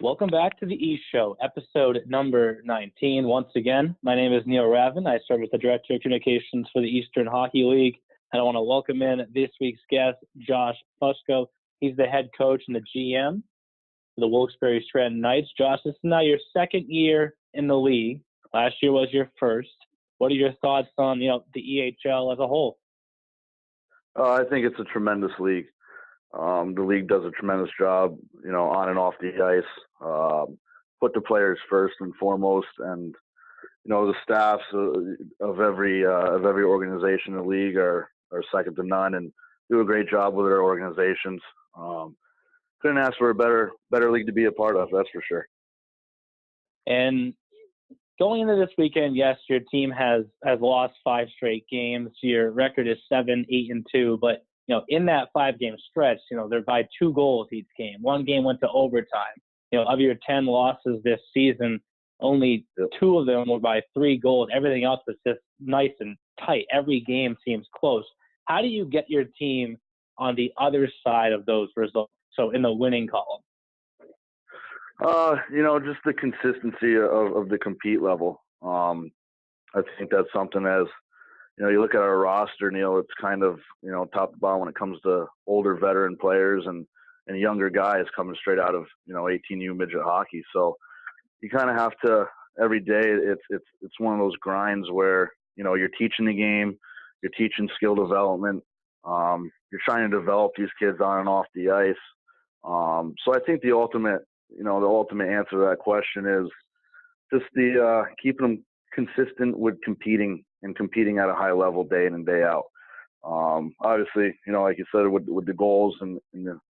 Welcome back to the E Show, episode number 19. Once again, my name is Neil Ravin. I serve as the Director of Communications for the Eastern Hockey League. And I want to welcome in this week's guest, Josh Fusco. He's the head coach and the GM for the Wilkes-Barre Scranton Knights. Josh, this is now your second year in the league. Last year was your first. What are your thoughts on the EHL as a whole? I think it's a tremendous league. The league does a tremendous job, on and off the ice. Put the players first and foremost, and the staffs of every organization in the league are second to none, and do a great job with their organizations. Couldn't ask for a better league to be a part of, that's for sure. And going into this weekend, yes, your team has lost 5 straight games. Your record is 7-8-2, but in that 5-game stretch, they're by 2 goals each game. 1 game went to overtime. Of your 10 losses this season, only 2 of them were by 3 goals. Everything else was just nice and tight. Every game seems close. How do you get your team on the other side of those results? So in the winning column. Just the consistency of the compete level. I think that's something as you look at our roster, Neil, it's kind of, top to bottom when it comes to older veteran players and younger guys coming straight out of, 18U midget hockey. So you kind of have to, every day, it's one of those grinds where, you're teaching the game, you're teaching skill development, you're trying to develop these kids on and off the ice. So I think the ultimate answer to that question is just the keeping them consistent with competing at a high level day in and day out. Obviously, like you said, with the goals and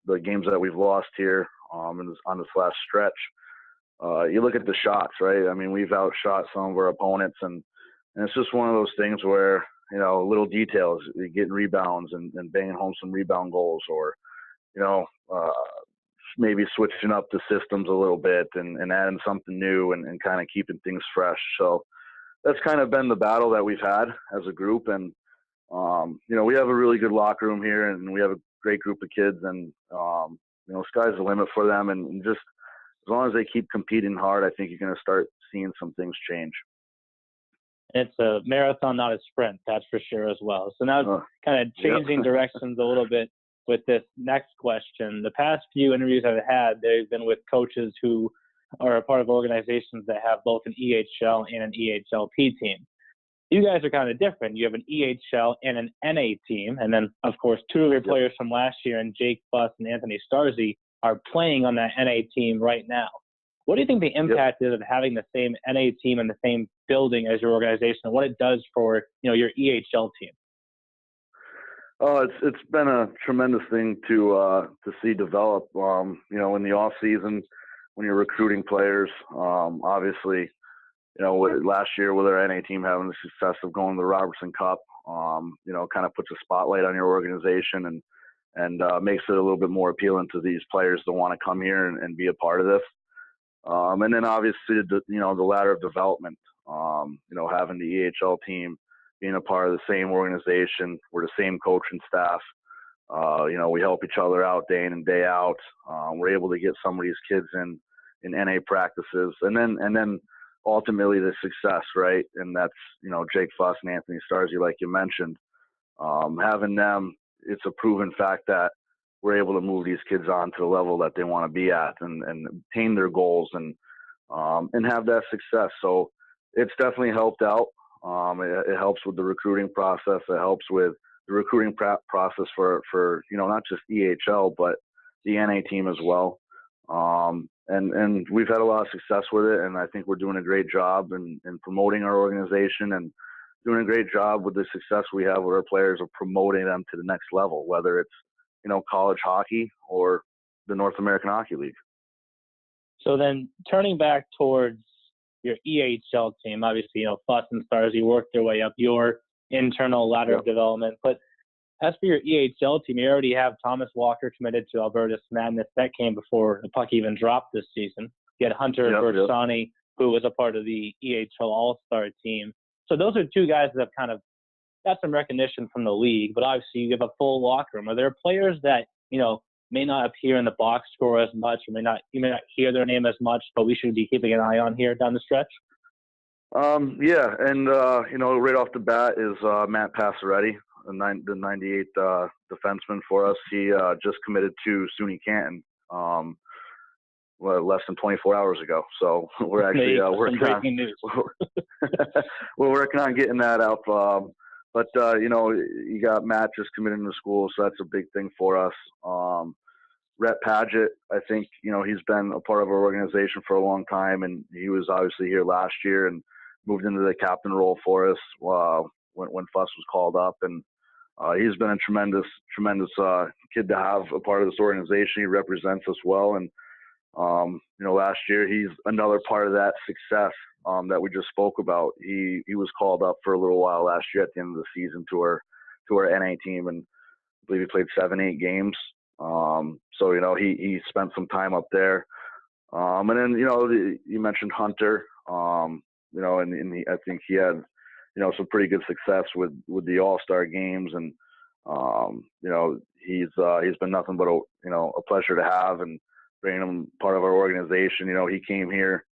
the games that we've lost here on this last stretch, you look at the shots, right? I mean, we've outshot some of our opponents, and it's just one of those things where, little details, getting rebounds and banging home some rebound goals, or, maybe switching up the systems a little bit and adding something new and kind of keeping things fresh. So that's kind of been the battle that we've had as a group. And, we have a really good locker room here, and we have a great group of kids, and, sky's the limit for them. And just as long as they keep competing hard, I think you're going to start seeing some things change. It's a marathon, not a sprint, that's for sure as well. So now kind of changing directions a little bit with this next question. The past few interviews I've had, they've been with coaches who are a part of organizations that have both an EHL and an EHLP team. You guys are kind of different. You have an EHL and an NA team, and then, of course, 2 of your players from last year, and Jake Fuss and Anthony Starzy, are playing on that NA team right now. What do you think the impact is of having the same NA team in the same building as your organization, and what it does for your EHL team? Oh, it's been a tremendous thing to see develop. In the off season when you're recruiting players, obviously, last year with our NA team having the success of going to the Robertson Cup, kind of puts a spotlight on your organization and makes it a little bit more appealing to these players to want to come here and be a part of this. And then obviously the ladder of development, having the EHL team, being a part of the same organization, we're the same coaching staff. We help each other out day in and day out. We're able to get some of these kids in NA practices, and then ultimately the success, right? And that's Jake Fuss and Anthony Starzy, like you mentioned. Having them, it's a proven fact that we're able to move these kids on to the level that they want to be at and obtain their goals and have that success. So it's definitely helped out. It helps with the recruiting process. It helps with the recruiting process for not just EHL, but the NA team as well. And we've had a lot of success with it, and I think we're doing a great job in promoting our organization and doing a great job with the success we have with our players of promoting them to the next level, whether it's, college hockey or the North American Hockey League. So then turning back towards your EHL team, obviously, Fuss and Starzy worked their way up your internal ladder of development. But as for your EHL team, you already have Thomas Walker committed to Albertus Madness. That came before the puck even dropped this season. You had Hunter Bersani, who was a part of the EHL All-Star team. So those are 2 guys that have kind of got some recognition from the league, but obviously you have a full locker room. Are there players that, may not appear in the box score as much, or you may not hear their name as much, but we should be keeping an eye on here down the stretch? Yeah, and you know, right off the bat is Matt Passaretti, the 98 defenseman for us. He just committed to SUNY Canton less than 24 hours ago. So we're actually we're working on getting that up. But you know, you got Matt just committing to school, so that's a big thing for us. Rhett Padgett, I think, you know, he's been a part of our organization for a long time, and he was obviously here last year and moved into the captain role for us when Fuss was called up. And he's been a tremendous kid to have a part of this organization. He represents us well. And, you know, last year, he's another part of that success that we just spoke about. He was called up for a little while last year at the end of the season to our NA team, and I believe he played 7-8 games. So, you know, he spent some time up there. And then, you know, you mentioned Hunter, you know, and I think he had, you know, some pretty good success with the All-Star games. And, you know, he's been nothing but a pleasure to have, and bringing him part of our organization. You know, he came here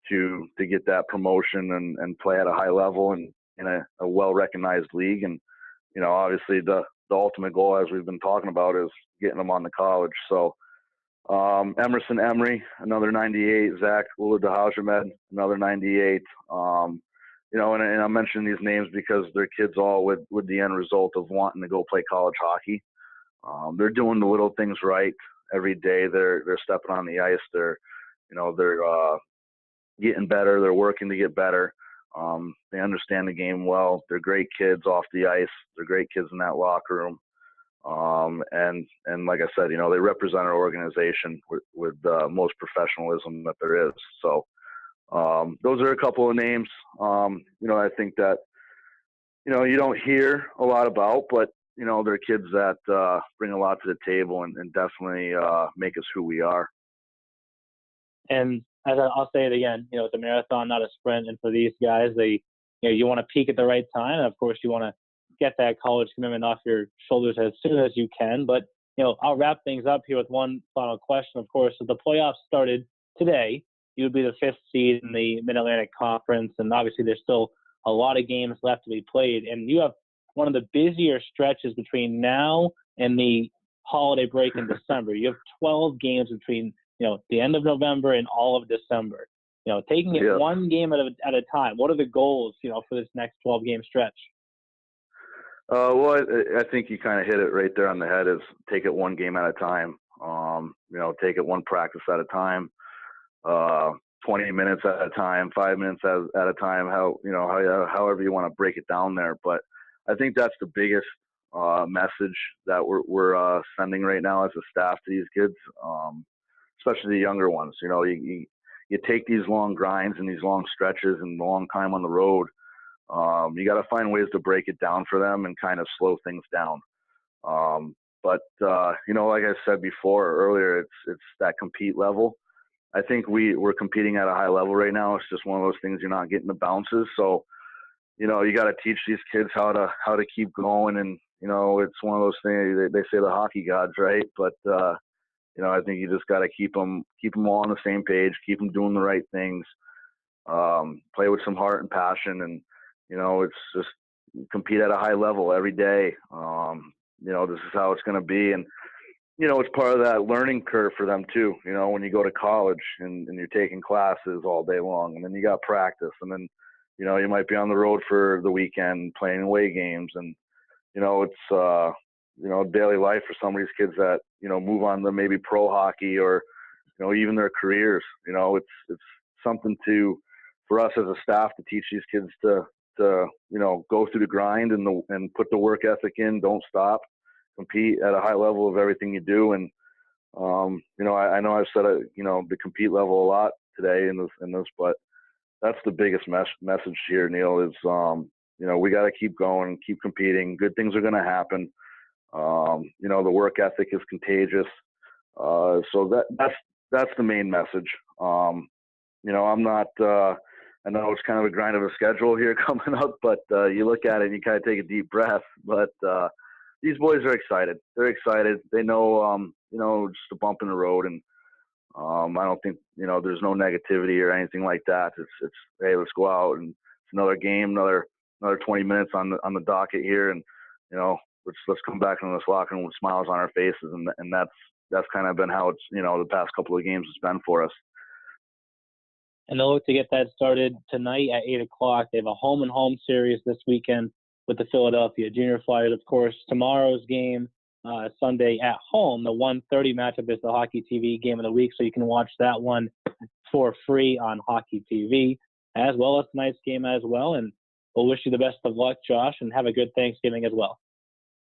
to get that promotion and play at a high level and in a well-recognized league. And, you know, obviously the ultimate goal, as we've been talking about, is getting them on to college. So Emerson Emery, another 98, Zach Uladahajamed, another 98. You know, and I'm mentioning these names because they're kids all with the end result of wanting to go play college hockey. They're doing the little things right every day. They're stepping on the ice. They're getting better. They're working to get better. They understand the game well. They're great kids off the ice. They're great kids in that locker room. And like I said, you know, they represent our organization with most professionalism that there is. So those are a couple of names, you know, I think that, you know, you don't hear a lot about, but, you know, they're kids that bring a lot to the table and definitely make us who we are. And as I'll say it again, you know, it's a marathon, not a sprint. And for these guys, you want to peak at the right time. And of course, you want to get that college commitment off your shoulders as soon as you can. But, you know, I'll wrap things up here with one final question. Of course, if the playoffs started today, you would be the 5th seed in the Mid-Atlantic Conference. And obviously, there's still a lot of games left to be played. And you have one of the busier stretches between now and the holiday break in December. You have 12 games between, you know, the end of November and all of December. You know, taking it one game at a time. What are the goals, you know, for this next 12-game stretch? Well, I think you kind of hit it right there on the head. Is take it one game at a time. You know, take it one practice at a time. 20 minutes at a time, 5 minutes at a time. However you want to break it down there. But I think that's the biggest message that we're sending right now as a staff to these kids, especially the younger ones. You know, you take these long grinds and these long stretches and a long time on the road. You got to find ways to break it down for them and kind of slow things down. But you know, like I said before earlier, it's that compete level. I think we're competing at a high level right now. It's just one of those things, you're not getting the bounces. So, you know, you got to teach these kids how to keep going. And, you know, it's one of those things, they say the hockey gods, right? But, you know, I think you just got to keep them all on the same page, keep them doing the right things, play with some heart and passion. And, you know, it's just compete at a high level every day. You know, this is how it's going to be. And, you know, it's part of that learning curve for them too. You know, when you go to college and you're taking classes all day long, and then you got practice, and then, you know, you might be on the road for the weekend playing away games. And, you know, it's, you know, daily life for some of these kids that, you know, move on to maybe pro hockey or, you know, even their careers. You know, it's something for us as a staff to teach these kids to you know, go through the grind and put the work ethic in, don't stop, compete at a high level of everything you do. And, you know, I know I've said, you know, the compete level a lot today in this, but that's the biggest message here, Neil, is, you know, we got to keep going, keep competing. Good things are going to happen. You know, the work ethic is contagious. So that's the main message. You know, I'm not, I know it's kind of a grind of a schedule here coming up, but you look at it and you kind of take a deep breath. But these boys are excited. They're excited. They know, just a bump in the road, and I don't think there's no negativity or anything like that. It's hey, let's go out, and it's another game, another 20 minutes on the docket here, and let's come back into this locker room with smiles on our faces, and that's kind of been how it's the past couple of games has been for us. And they'll look to get that started tonight at 8 o'clock. They have a home-and-home series this weekend with the Philadelphia Junior Flyers. Of course, tomorrow's game, Sunday at home, the 1:30 matchup is the Hockey TV Game of the Week, so you can watch that one for free on Hockey TV, as well as tonight's game as well. And we'll wish you the best of luck, Josh, and have a good Thanksgiving as well.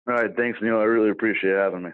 All right. Thanks, Neil. I really appreciate having me.